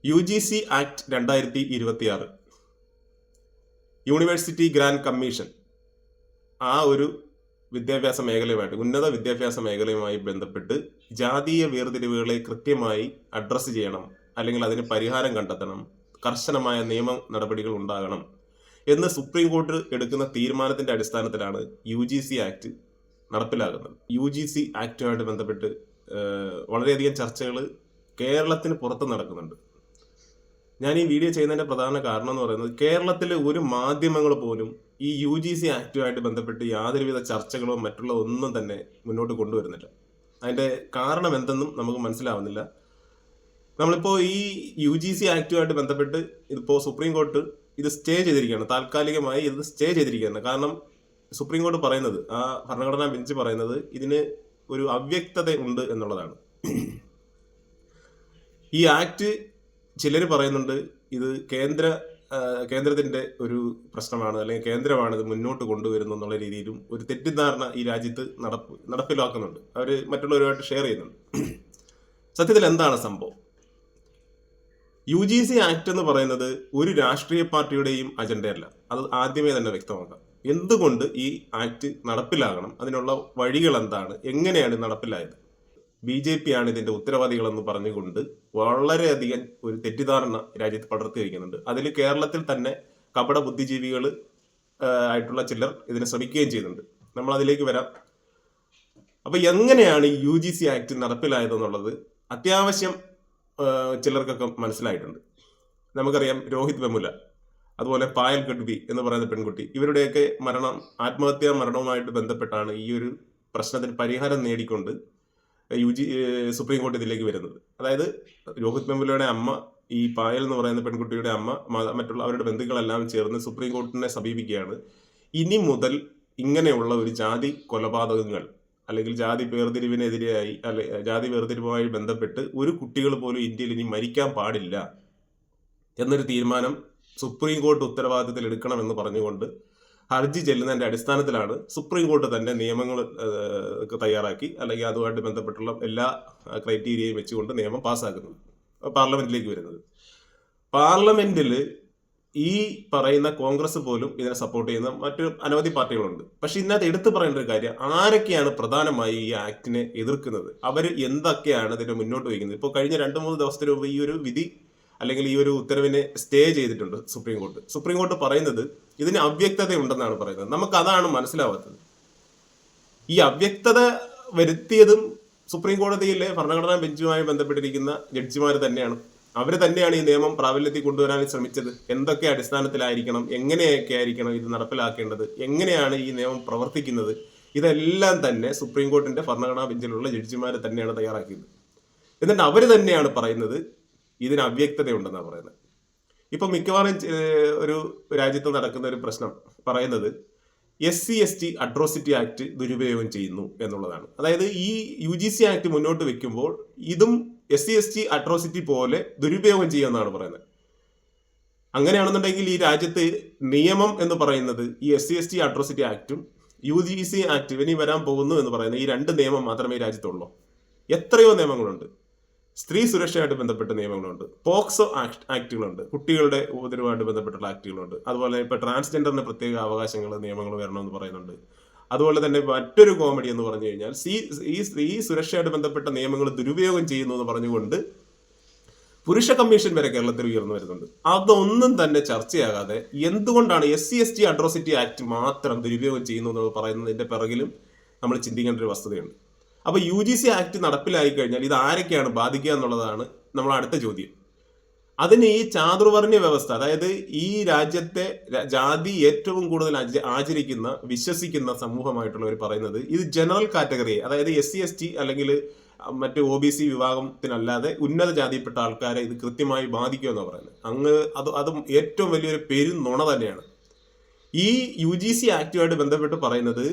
UGC act 2026 university grant commission ആ ഒരു വിദ്യാഭ്യാസ മേഖലയുമായിട്ട് ഉന്നത വിദ്യാഭ്യാസ മേഖലയുമായി ബന്ധപ്പെട്ട് ജാതീയ വേർതിരിവുകളെ കൃത്യമായി അഡ്രസ്സ് ചെയ്യണം, അല്ലെങ്കിൽ അതിന് പരിഹാരം കണ്ടെത്തണം, കർശനമായ നിയമ നടപടികൾ ഉണ്ടാകണം എന്ന് സുപ്രീം കോടതി എടുക്കുന്ന തീരുമാനത്തിന്റെ അടിസ്ഥാനത്തിലാണ് UGC ആക്ട് നടപ്പിലാകുന്നത്. UGC ആക്ടുമായിട്ട് ബന്ധപ്പെട്ട് വളരെയധികം ചർച്ചകൾ കേരളത്തിന് പുറത്ത് നടക്കുന്നുണ്ട്. ഞാൻ ഈ വീഡിയോ ചെയ്യുന്നതിന്റെ പ്രധാന കാരണം എന്ന് പറയുന്നത്, കേരളത്തിലെ ഒരു മാധ്യമങ്ങൾ പോലും ഈ UGC ആക്ടുമായിട്ട് ബന്ധപ്പെട്ട് യാതൊരുവിധ ചർച്ചകളോ മറ്റുള്ള ഒന്നും തന്നെ മുന്നോട്ട് കൊണ്ടുവരുന്നില്ല. അതിന്റെ കാരണം എന്തെന്നും നമുക്ക് മനസ്സിലാവുന്നില്ല. നമ്മളിപ്പോൾ ഈ UGC ആക്ടുമായിട്ട് ബന്ധപ്പെട്ട് ഇതിപ്പോൾ സുപ്രീം കോടതി ഇത് സ്റ്റേ ചെയ്തിരിക്കുകയാണ്, താൽക്കാലികമായി ഇത് സ്റ്റേ ചെയ്തിരിക്കുകയാണ്. കാരണം സുപ്രീം കോടതി പറയുന്നത്, ആ ഭരണഘടനാ ബെഞ്ച് പറയുന്നത്, ഇതിന് ഒരു അവ്യക്തത ഉണ്ട് എന്നുള്ളതാണ്. ഈ ആക്ട് ചിലർ പറയുന്നുണ്ട് ഇത് കേന്ദ്രത്തിന്റെ ഒരു പ്രശ്നമാണ്, അല്ലെങ്കിൽ കേന്ദ്രമാണ് ഇത് മുന്നോട്ട് കൊണ്ടുവരുന്നു എന്നുള്ള രീതിയിലും ഒരു തെറ്റിദ്ധാരണ ഈ രാജ്യത്ത് നടപ്പിലാക്കുന്നുണ്ട്. അവർ മറ്റുള്ളവരുമായിട്ട് ഷെയർ ചെയ്യുന്നുണ്ട്. സത്യത്തിൽ എന്താണ് സംഭവം? UGC ആക്ട് എന്ന് പറയുന്നത് ഒരു രാഷ്ട്രീയ പാർട്ടിയുടെയും അജണ്ടയല്ല. അത് ആദ്യമേ തന്നെ വ്യക്തമാക്കാം. എന്തുകൊണ്ട് ഈ ആക്ട് നടപ്പിലാകണം, അതിനുള്ള വഴികൾ എന്താണ്, എങ്ങനെയാണ് നടപ്പിലായത്? BJP ആണ് ഇതിന്റെ ഉത്തരവാദികളെന്ന് പറഞ്ഞുകൊണ്ട് വളരെയധികം ഒരു തെറ്റിദ്ധാരണ രാജ്യത്ത് പടർത്തി വയ്ക്കുന്നുണ്ട്. അതിൽ കേരളത്തിൽ തന്നെ കപട ബുദ്ധിജീവികൾ ആയിട്ടുള്ള ചിലർ ഇതിനെ ശ്രമിക്കുകയും ചെയ്യുന്നുണ്ട്. നമ്മൾ അതിലേക്ക് വരാം. അപ്പൊ എങ്ങനെയാണ് ഈ UGC ആക്ട് നടപ്പിലായതെന്നുള്ളത് അത്യാവശ്യം ചിലർക്കൊക്കെ മനസ്സിലായിട്ടുണ്ട്. നമുക്കറിയാം, രോഹിത് വെമുല, അതുപോലെ പായൽ ഗഡ്വി എന്ന് പറയുന്ന പെൺകുട്ടി, ഇവരുടെയൊക്കെ ആത്മഹത്യാ മരണവുമായിട്ട് ബന്ധപ്പെട്ടാണ് ഈ ഒരു പ്രശ്നത്തിന് പരിഹാരം നേടിക്കൊണ്ട് സുപ്രീം കോടതി ഇതിലേക്ക് വരുന്നത്. അതായത് രോഹിത് വെമുലയുടെ അമ്മ, ഈ പായൽ എന്ന് പറയുന്ന പെൺകുട്ടിയുടെ അമ്മ, മറ്റുള്ള അവരുടെ ബന്ധുക്കളെല്ലാം ചേർന്ന് സുപ്രീം കോടതിനെ സമീപിക്കുകയാണ്. ഇനി മുതൽ ഇങ്ങനെയുള്ള ഒരു ജാതി കൊലപാതകങ്ങൾ അല്ലെങ്കിൽ ജാതി വേർതിരിവിനെതിരെയായി ജാതി വേർതിരിവുമായി ബന്ധപ്പെട്ട് ഒരു കുട്ടികൾ പോലും ഇന്ത്യയിൽ ഇനി മരിക്കാൻ പാടില്ല എന്നൊരു തീരുമാനം സുപ്രീം കോടതി ഉത്തരവാദിത്തത്തിൽ എടുക്കണമെന്ന് പറഞ്ഞുകൊണ്ട് ഹർജി ചെല്ലുന്നതിന്റെ അടിസ്ഥാനത്തിലാണ് സുപ്രീം കോടതി തന്നെ നിയമങ്ങൾ തയ്യാറാക്കി, അല്ലെങ്കിൽ അതുമായിട്ട് ബന്ധപ്പെട്ടുള്ള എല്ലാ ക്രൈറ്റീരിയയും വെച്ചുകൊണ്ട് നിയമം പാസ്സാക്കുന്നത്, പാർലമെന്റിലേക്ക് വരുന്നത്. പാർലമെന്റിൽ ഈ പറയുന്ന കോൺഗ്രസ് പോലും ഇതിനെ സപ്പോർട്ട് ചെയ്യുന്ന മറ്റു അനവധി പാർട്ടികളുണ്ട്. പക്ഷെ ഇതിനകത്ത് എടുത്തു പറയേണ്ട ഒരു കാര്യം, ആരൊക്കെയാണ് പ്രധാനമായി ഈ ആക്ടിനെ എതിർക്കുന്നത്, അവർ എന്തൊക്കെയാണ് ഇതിനെ മുന്നോട്ട് വയ്ക്കുന്നത്? ഇപ്പോൾ കഴിഞ്ഞ 2-3 ദിവസത്തിന് മുമ്പ് ഈ ഒരു വിധി അല്ലെങ്കിൽ ഈ ഒരു ഉത്തരവിനെ സ്റ്റേ ചെയ്തിട്ടുണ്ട് സുപ്രീം കോടതി. സുപ്രീം കോടതി പറയുന്നത് ഇതിന് അവ്യക്തത ഉണ്ടെന്നാണ് പറയുന്നത്. നമുക്ക് അതാണ് മനസ്സിലാവാത്തത്. ഈ അവ്യക്തത വരുത്തിയതും സുപ്രീം കോടതിയിലെ ഭരണഘടനാ ബെഞ്ചുമായി ബന്ധപ്പെട്ടിരിക്കുന്ന ജഡ്ജിമാർ തന്നെയാണ്. അവർ തന്നെയാണ് ഈ നിയമം പ്രാബല്യത്തിൽ കൊണ്ടുവരാൻ ശ്രമിച്ചത്. എന്തൊക്കെ അടിസ്ഥാനത്തിലായിരിക്കണം, എങ്ങനെയൊക്കെ ആയിരിക്കണം ഇത് നടപ്പിലാക്കേണ്ടത്, എങ്ങനെയാണ് ഈ നിയമം പ്രവർത്തിക്കുന്നത്, ഇതെല്ലാം തന്നെ സുപ്രീം കോടതിന്റെ ഭരണഘടനാ ബെഞ്ചിലുള്ള ജഡ്ജിമാർ തന്നെയാണ് തയ്യാറാക്കിയത്. എന്നിട്ട് അവർ തന്നെയാണ് പറയുന്നത് ഇതിന് അവ്യക്തതയുണ്ടെന്നാണ് പറയുന്നത്. ഇപ്പൊ മിക്കവാറും ഒരു രാജ്യത്ത് നടക്കുന്ന ഒരു പ്രശ്നം പറയുന്നത് SC/ST അട്രോസിറ്റി ആക്ട് ദുരുപയോഗം ചെയ്യുന്നു എന്നുള്ളതാണ്. അതായത് ഈ UGC ആക്ട് മുന്നോട്ട് വെക്കുമ്പോൾ ഇതും SC/ST അട്രോസിറ്റി പോലെ ദുരുപയോഗം ചെയ്യുമെന്നാണ് പറയുന്നത്. അങ്ങനെയാണെന്നുണ്ടെങ്കിൽ ഈ രാജ്യത്ത് നിയമം എന്ന് പറയുന്നത് ഈ SC/ST അട്രോസിറ്റി ആക്ടും UGC ആക്ട് ഇനി വരാൻ പോകുന്നു എന്ന് പറയുന്ന ഈ 2 നിയമം മാത്രമേ ഈ രാജ്യത്തുള്ളൂ. എത്രയോ നിയമങ്ങളുണ്ട്. സ്ത്രീ സുരക്ഷയായിട്ട് ബന്ധപ്പെട്ട നിയമങ്ങളുണ്ട്, പോക്സോ ആക്ടുകളുണ്ട്, കുട്ടികളുടെ ഉപദ്രവമായിട്ട് ബന്ധപ്പെട്ടുള്ള ആക്ടുകളുണ്ട്, അതുപോലെ ഇപ്പൊ ട്രാൻസ്ജെൻഡറിന് പ്രത്യേക അവകാശങ്ങൾ, നിയമങ്ങൾ വരണമെന്ന് പറയുന്നുണ്ട്. അതുപോലെ തന്നെ മറ്റൊരു കോമഡി എന്ന് പറഞ്ഞു കഴിഞ്ഞാൽ ഈ സ്ത്രീ സുരക്ഷയായിട്ട് ബന്ധപ്പെട്ട നിയമങ്ങൾ ദുരുപയോഗം ചെയ്യുന്നു എന്ന് പറഞ്ഞുകൊണ്ട് പുരുഷ കമ്മീഷൻ വരെ കേരളത്തിൽ ഉയർന്നു വരുന്നുണ്ട്. അതൊന്നും തന്നെ ചർച്ചയാകാതെ എന്തുകൊണ്ടാണ് SC/ST അട്രോസിറ്റി ആക്ട് മാത്രം ദുരുപയോഗം ചെയ്യുന്നു എന്ന് പറയുന്നതിന്റെ പിറകിലും നമ്മൾ ചിന്തിക്കേണ്ട ഒരു വസ്തുതയുണ്ട്. അപ്പൊ UGC ആക്ട് നടപ്പിലായി കഴിഞ്ഞാൽ ഇത് ആരൊക്കെയാണ് ബാധിക്കുക എന്നുള്ളതാണ് നമ്മൾ അടുത്ത ചോദ്യം. അതിന് ഈ ചാതുർവർണ്ണ വ്യവസ്ഥ, അതായത് ഈ രാജ്യത്തെ ജാതി ഏറ്റവും കൂടുതൽ ആചരിക്കുന്ന വിശ്വസിക്കുന്ന സമൂഹമായിട്ടുള്ളവർ പറയുന്നത് ഇത് ജനറൽ കാറ്റഗറി, അതായത് SC/ST അല്ലെങ്കിൽ മറ്റ് OBC വിഭാഗത്തിനല്ലാതെ ഉന്നത ജാതിയിൽപ്പെട്ട ആൾക്കാരെ ഇത് കൃത്യമായി ബാധിക്കുമെന്നാണ് പറയുന്നത്. അതും ഏറ്റവും വലിയൊരു പെരുന്നുണ തന്നെയാണ്. ഈ UGC ആക്ടുമായിട്ട് ബന്ധപ്പെട്ട് പറയുന്നത്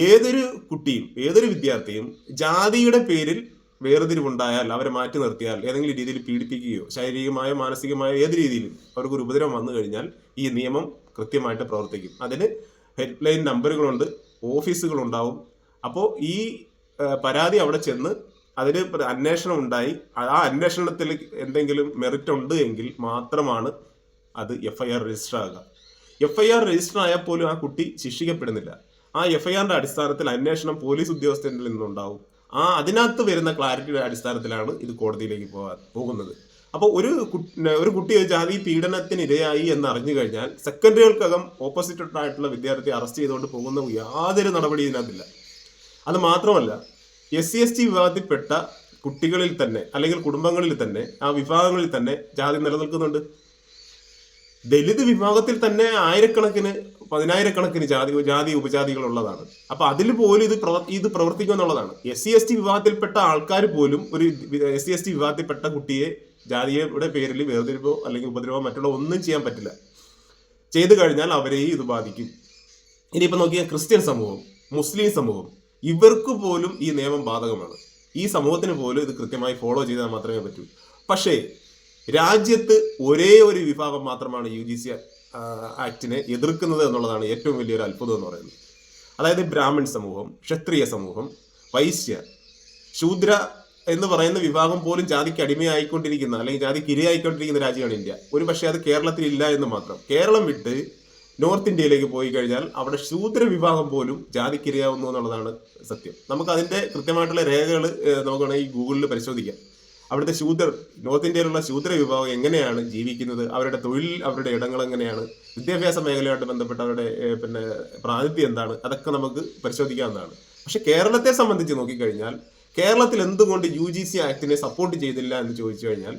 ഏതൊരു കുട്ടിയും ഏതൊരു വിദ്യാർത്ഥിയും ജാതിയുടെ പേരിൽ വേർതിരിവുണ്ടായാൽ, അവരെ മാറ്റി നിർത്തിയാൽ, ഏതെങ്കിലും രീതിയിൽ പീഡിപ്പിക്കുകയോ ശാരീരികമായോ മാനസികമായോ ഏത് രീതിയിലും അവർക്കൊരു ഉപദ്രവം വന്നു കഴിഞ്ഞാൽ ഈ നിയമം കൃത്യമായിട്ട് പ്രവർത്തിക്കും. അതിന് ഹെൽപ്പ് ലൈൻ നമ്പറുകളുണ്ട്, ഓഫീസുകളുണ്ടാവും. അപ്പോൾ ഈ പരാതി അവിടെ ചെന്ന് അതിന് അന്വേഷണം ഉണ്ടായി, ആ അന്വേഷണത്തിൽ എന്തെങ്കിലും മെറിറ്റ് ഉണ്ട് എങ്കിൽ മാത്രമാണ് അത് FIR രജിസ്റ്റർ ആകുക. FIR രജിസ്റ്റർ ആയാൽ പോലും ആ കുട്ടി ശിക്ഷിക്കപ്പെടുന്നില്ല. ആ FIRന്റെ അടിസ്ഥാനത്തിൽ അന്വേഷണം പോലീസ് ഉദ്യോഗസ്ഥരിൽ നിന്നുണ്ടാവും. അതിനകത്ത് വരുന്ന ക്ലാരിറ്റിയുടെ അടിസ്ഥാനത്തിലാണ് ഇത് കോടതിയിലേക്ക് പോകുന്നത്. അപ്പോൾ ഒരു കുട്ടി ജാതി പീഡനത്തിന് ഇരയായി എന്ന് അറിഞ്ഞു കഴിഞ്ഞാൽ സെക്കൻഡുകൾക്കകം ഓപ്പോസിറ്റ് ആയിട്ടുള്ള വിദ്യാർത്ഥിയെ അറസ്റ്റ് ചെയ്തുകൊണ്ട് പോകുന്ന യാതൊരു നടപടി ഇതിനകത്തില്ല. അത് മാത്രമല്ല, SC/ST വിഭാഗത്തിൽപ്പെട്ട കുട്ടികളിൽ തന്നെ അല്ലെങ്കിൽ കുടുംബങ്ങളിൽ തന്നെ ആ വിഭാഗങ്ങളിൽ തന്നെ ജാതി നിലനിൽക്കുന്നുണ്ട്. ദലിത് വിഭാഗത്തിൽ തന്നെ ആയിരക്കണക്കിന് 10,000-കണക്കിന് ജാതി ഉപജാതികളുള്ളതാണ്. അപ്പൊ അതിൽ പോലും ഇത് പ്രവർത്തിക്കും എന്നുള്ളതാണ്. SC/ST വിഭാഗത്തിൽപ്പെട്ട ആൾക്കാർ പോലും ഒരു SC/ST വിഭാഗത്തിൽപ്പെട്ട കുട്ടിയെ ജാതിയുടെ പേരിൽ വേർതിരിവോ അല്ലെങ്കിൽ ഉപദ്രവോ മറ്റുള്ള ഒന്നും ചെയ്യാൻ പറ്റില്ല. ചെയ്തു കഴിഞ്ഞാൽ അവരെയും ഇത് ബാധിക്കും. ഇനിയിപ്പോ നോക്കിയാൽ ക്രിസ്ത്യൻ സമൂഹം, മുസ്ലിം സമൂഹം, ഇവർക്ക് പോലും ഈ നിയമം ബാധകമാണ്. ഈ സമൂഹത്തിന് പോലും ഇത് കൃത്യമായി ഫോളോ ചെയ്താൽ മാത്രമേ പറ്റൂ. പക്ഷേ രാജ്യത്ത് ഒരേ ഒരു വിഭാഗം മാത്രമാണ് UGC ആക്ടിനെ എതിർക്കുന്നത് എന്നുള്ളതാണ് ഏറ്റവും വലിയൊരു അത്ഭുതം എന്ന് പറയുന്നത്. അതായത് ബ്രാഹ്മൺ സമൂഹം, ക്ഷത്രിയ സമൂഹം, വൈശ്യ, ശൂദ്ര എന്ന് പറയുന്ന വിഭാഗം പോലും ജാതിക്ക് അടിമയായിക്കൊണ്ടിരിക്കുന്ന അല്ലെങ്കിൽ ജാതിക്ക് ഇരയായിക്കൊണ്ടിരിക്കുന്ന രാജ്യമാണ് ഇന്ത്യ. ഒരു പക്ഷേ അത് കേരളത്തിൽ ഇല്ല എന്ന് മാത്രം. കേരളം വിട്ട് നോർത്ത് ഇന്ത്യയിലേക്ക് പോയി കഴിഞ്ഞാൽ അവിടെ ശൂദ്ര വിഭാഗം പോലും ജാതിക്ക് ഇരയാവുന്നു എന്നുള്ളതാണ് സത്യം. നമുക്ക് അതിന്റെ കൃത്യമായിട്ടുള്ള രേഖകൾ നമുക്ക് വേണമെങ്കിൽ ഗൂഗിളിൽ പരിശോധിക്കാം. അവിടുത്തെ നോർത്ത് ഇന്ത്യയിലുള്ള ശൂദ്ര വിഭാഗം എങ്ങനെയാണ് ജീവിക്കുന്നത്, അവരുടെ തൊഴിൽ, അവരുടെ ഇടങ്ങൾ എങ്ങനെയാണ്, വിദ്യാഭ്യാസ മേഖലയായിട്ട് ബന്ധപ്പെട്ട അവരുടെ പ്രാതിനിധ്യം എന്താണ്, അതൊക്കെ നമുക്ക് പരിശോധിക്കാവുന്നതാണ്. പക്ഷെ കേരളത്തെ സംബന്ധിച്ച് നോക്കിക്കഴിഞ്ഞാൽ കേരളത്തിൽ എന്തുകൊണ്ട് UGC ആക്ടിനെ സപ്പോർട്ട് ചെയ്തില്ല എന്ന് ചോദിച്ചു കഴിഞ്ഞാൽ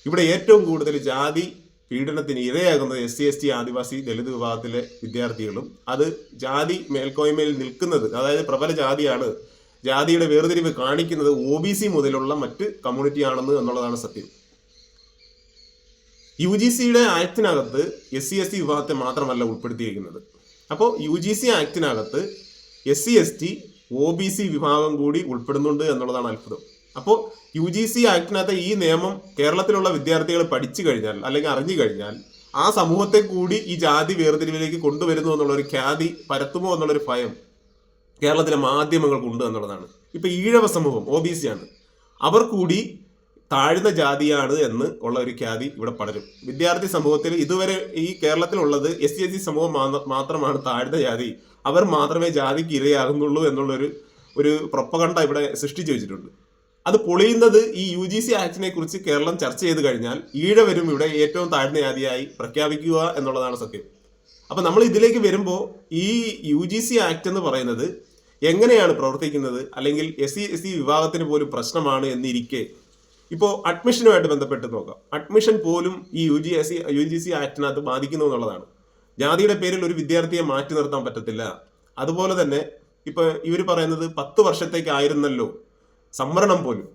ഇവിടെ ഏറ്റവും കൂടുതൽ ജാതി പീഡനത്തിന് ഇരയാകുന്നത് SC/ST, ആദിവാസി, ദലിത് വിഭാഗത്തിലെ വിദ്യാർത്ഥികളും അത് ജാതി മേൽക്കോയ്മയിൽ നിൽക്കുന്നത്, അതായത് പ്രബല ജാതിയാണ്, ജാതിയുടെ വേർതിരിവ് കാണിക്കുന്നത് OBC മുതലുള്ള മറ്റ് കമ്മ്യൂണിറ്റി ആണെന്ന് എന്നുള്ളതാണ് സത്യം. UGCയുടെ ആക്ടിനകത്ത് SC/ST വിഭാഗത്തെ മാത്രമല്ല ഉൾപ്പെടുത്തിയിരിക്കുന്നത്. അപ്പോൾ UGC ആക്ടിനകത്ത് SC/ST, OBC വിഭാഗം കൂടി ഉൾപ്പെടുന്നുണ്ട് എന്നുള്ളതാണ് അത്ഭുതം. അപ്പോൾ UGC ആക്ടിനകത്ത് ഈ നിയമം കേരളത്തിലുള്ള വിദ്യാർത്ഥികൾ പഠിച്ചു കഴിഞ്ഞാൽ അല്ലെങ്കിൽ അറിഞ്ഞു കഴിഞ്ഞാൽ ആ സമൂഹത്തെ കൂടി ഈ ജാതി വേർതിരിവിലേക്ക് കൊണ്ടുവരുന്നു എന്നുള്ളൊരു ഖ്യാതി പരത്തുമോ എന്നുള്ളൊരു ഭയം കേരളത്തിലെ മാധ്യമങ്ങൾക്കുണ്ട് എന്നുള്ളതാണ്. ഇപ്പൊ ഈഴവ സമൂഹം OBC ആണ്, അവർ കൂടി താഴ്ന്ന ജാതിയാണ് എന്ന് ഉള്ള ഒരു ഖ്യാതി ഇവിടെ പടരും. വിദ്യാർത്ഥി സമൂഹത്തിൽ ഇതുവരെ ഈ കേരളത്തിലുള്ളത് SC/ST സമൂഹം മാത്രമാണ് താഴ്ന്ന ജാതി, അവർ മാത്രമേ ജാതിക്ക് ഇരയാകുന്നുള്ളൂ എന്നുള്ളൊരു പ്രൊപ്പഗണ്ട ഇവിടെ സൃഷ്ടിച്ചു വെച്ചിട്ടുണ്ട്. അത് പൊളിയുന്നത് ഈ UGC ആക്ടിനെ കുറിച്ച് കേരളം ചർച്ച ചെയ്ത് കഴിഞ്ഞാൽ ഈഴവരും ഇവിടെ ഏറ്റവും താഴ്ന്ന ജാതിയായി പ്രഖ്യാപിക്കുക എന്നുള്ളതാണ് സത്യം. അപ്പൊ നമ്മൾ ഇതിലേക്ക് വരുമ്പോൾ ഈ UGC ആക്ട് എന്ന് പറയുന്നത് എങ്ങനെയാണ് പ്രവർത്തിക്കുന്നത്, അല്ലെങ്കിൽ SC/ST വിഭാഗത്തിന് പോലും പ്രശ്നമാണ് എന്നിരിക്കെ ഇപ്പോൾ അഡ്മിഷനുമായിട്ട് ബന്ധപ്പെട്ട് നോക്കാം. അഡ്മിഷൻ പോലും ഈ UGC ആക്ടിനകത്ത് ബാധിക്കുന്നു എന്നുള്ളതാണ്. ജാതിയുടെ പേരിൽ ഒരു വിദ്യാർത്ഥിയെ മാറ്റി നിർത്താൻ പറ്റത്തില്ല. അതുപോലെ തന്നെ ഇപ്പൊ ഇവർ പറയുന്നത് 10 വർഷത്തേക്കായിരുന്നല്ലോ സംവരണം പോലും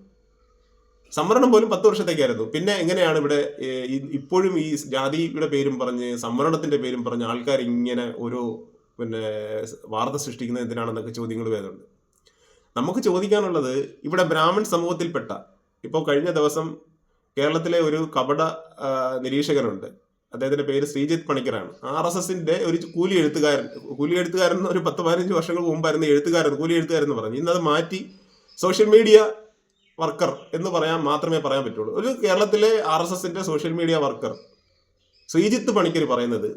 10 വർഷത്തേക്കായിരുന്നു. പിന്നെ എങ്ങനെയാണ് ഇവിടെ ഇപ്പോഴും ഈ ജാതിയുടെ പേരും പറഞ്ഞ് സംവരണത്തിന്റെ പേരും പറഞ്ഞ് ആൾക്കാർ ഇങ്ങനെ ഓരോ വാർത്ത സൃഷ്ടിക്കുന്നത് എന്തിനാണെന്നൊക്കെ ചോദ്യങ്ങൾ വരുന്നുണ്ട്. നമുക്ക് ചോദിക്കാനുള്ളത്, ഇവിടെ ബ്രാഹ്മൺ സമൂഹത്തിൽപ്പെട്ട ഇപ്പോൾ കഴിഞ്ഞ ദിവസം കേരളത്തിലെ ഒരു കപട നിരീക്ഷകനുണ്ട്, അദ്ദേഹത്തിന്റെ പേര് ശ്രീജിത്ത് പണിക്കരാണ്. RSSന്റെ ഒരു കൂലി എഴുത്തുകാരൻ ഒരു 10-15 വർഷങ്ങൾക്ക് മുമ്പായിരുന്നു കൂലി എഴുത്തുകാരൻ എന്ന് പറഞ്ഞു. ഇന്നത് മാറ്റി സോഷ്യൽ മീഡിയ വർക്കർ എന്ന് മാത്രമേ പറയാൻ പറ്റുള്ളൂ. ഒരു കേരളത്തിലെ RSSന്റെ social media worker Sreejith Panicker പറയുന്നത്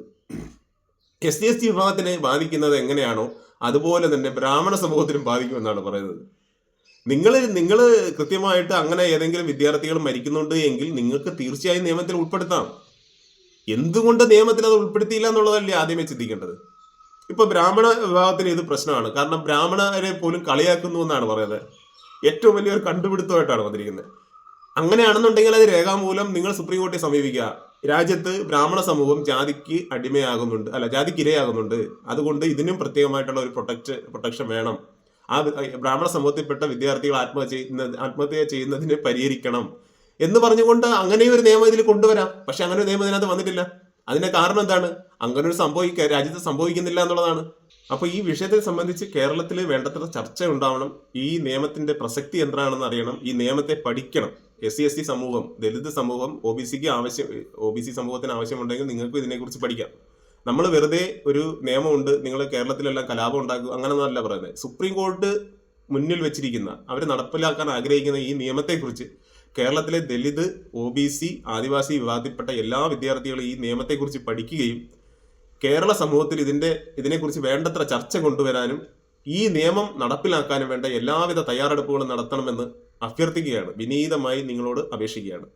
SC/ST വിഭാഗത്തിനെ ബാധിക്കുന്നത് എങ്ങനെയാണോ അതുപോലെ തന്നെ ബ്രാഹ്മണ സമൂഹത്തിനും ബാധിക്കുമെന്നാണ് പറയുന്നത്. നിങ്ങൾ കൃത്യമായിട്ട് അങ്ങനെ ഏതെങ്കിലും വിദ്യാർത്ഥികൾ മരിക്കുന്നുണ്ട് എങ്കിൽ നിങ്ങൾക്ക് തീർച്ചയായും നിയമത്തിൽ ഉൾപ്പെടുത്താം. എന്തുകൊണ്ട് നിയമത്തിൽ അത് ഉൾപ്പെടുത്തിയില്ല എന്നുള്ളതല്ലേ ആദ്യമേ ചിന്തിക്കേണ്ടത്. ഇപ്പൊ ബ്രാഹ്മണ വിഭാഗത്തിന് ഇത് പ്രശ്നമാണ്, കാരണം ബ്രാഹ്മണരെ പോലും കളിയാക്കുന്നു എന്നാണ് പറയുന്നത്. ഏറ്റവും വലിയൊരു കണ്ടുപിടുത്തമായിട്ടാണ് വന്നിരിക്കുന്നത്. അങ്ങനെയാണെന്നുണ്ടെങ്കിൽ അത് രേഖാമൂലം നിങ്ങൾ സുപ്രീം കോടതിയെ സമീപിക്കുക. രാജ്യത്ത് ബ്രാഹ്മണ സമൂഹം ജാതിക്ക് ജാതിക്ക് ഇരയാകുന്നുണ്ട്, അതുകൊണ്ട് ഇതിനും പ്രത്യേകമായിട്ടുള്ള ഒരു പ്രൊട്ടക്ഷൻ വേണം. ആ ബ്രാഹ്മണ സമൂഹത്തിൽപ്പെട്ട വിദ്യാർത്ഥികൾ ആത്മഹത്യ ചെയ്യുന്നതിന് പരിഹരിക്കണം എന്ന് പറഞ്ഞുകൊണ്ട് അങ്ങനെ ഒരു നിയമം ഇതിൽ കൊണ്ടുവരാം. പക്ഷെ അങ്ങനെ ഒരു നിയമം ഇതിനകത്ത് വന്നിട്ടില്ല. അതിന്റെ കാരണം എന്താണ്? അങ്ങനെ ഒരു രാജ്യത്ത് സംഭവിക്കുന്നില്ല എന്നുള്ളതാണ്. അപ്പൊ ഈ വിഷയത്തെ സംബന്ധിച്ച് കേരളത്തിൽ വേണ്ടത്ര ചർച്ച ഉണ്ടാവണം. ഈ നിയമത്തിന്റെ പ്രസക്തി എന്താണെന്ന് അറിയണം. ഈ നിയമത്തെ പഠിക്കണം. SC/ST സമൂഹം, ദലിത് സമൂഹം, OBC സമൂഹത്തിന് ആവശ്യമുണ്ടെങ്കിൽ നിങ്ങൾക്ക് ഇതിനെക്കുറിച്ച് പഠിക്കാം. നമ്മൾ വെറുതെ ഒരു നിയമമുണ്ട്, നിങ്ങൾ കേരളത്തിലെല്ലാം കലാപം ഉണ്ടാക്കുക അങ്ങനെയൊന്നുമല്ല പറയുന്നത്. സുപ്രീം കോടതി മുന്നിൽ വെച്ചിരിക്കുന്ന, അവർ നടപ്പിലാക്കാൻ ആഗ്രഹിക്കുന്ന ഈ നിയമത്തെക്കുറിച്ച് കേരളത്തിലെ ദലിത്, OBC, ആദിവാസി വിഭാഗത്തിൽപ്പെട്ട എല്ലാ വിദ്യാർത്ഥികളും ഈ നിയമത്തെക്കുറിച്ച് പഠിക്കുകയും കേരള സമൂഹത്തിൽ ഇതിനെക്കുറിച്ച് വേണ്ടത്ര ചർച്ച കൊണ്ടുവരാനും ഈ നിയമം നടപ്പിലാക്കാനും വേണ്ട എല്ലാവിധ തയ്യാറെടുപ്പുകളും നടത്തണമെന്ന് അഭ്യർത്ഥിക്കുകയാണ്. വിനീതമായി നിങ്ങളോട് അപേക്ഷിക്കുകയാണ്.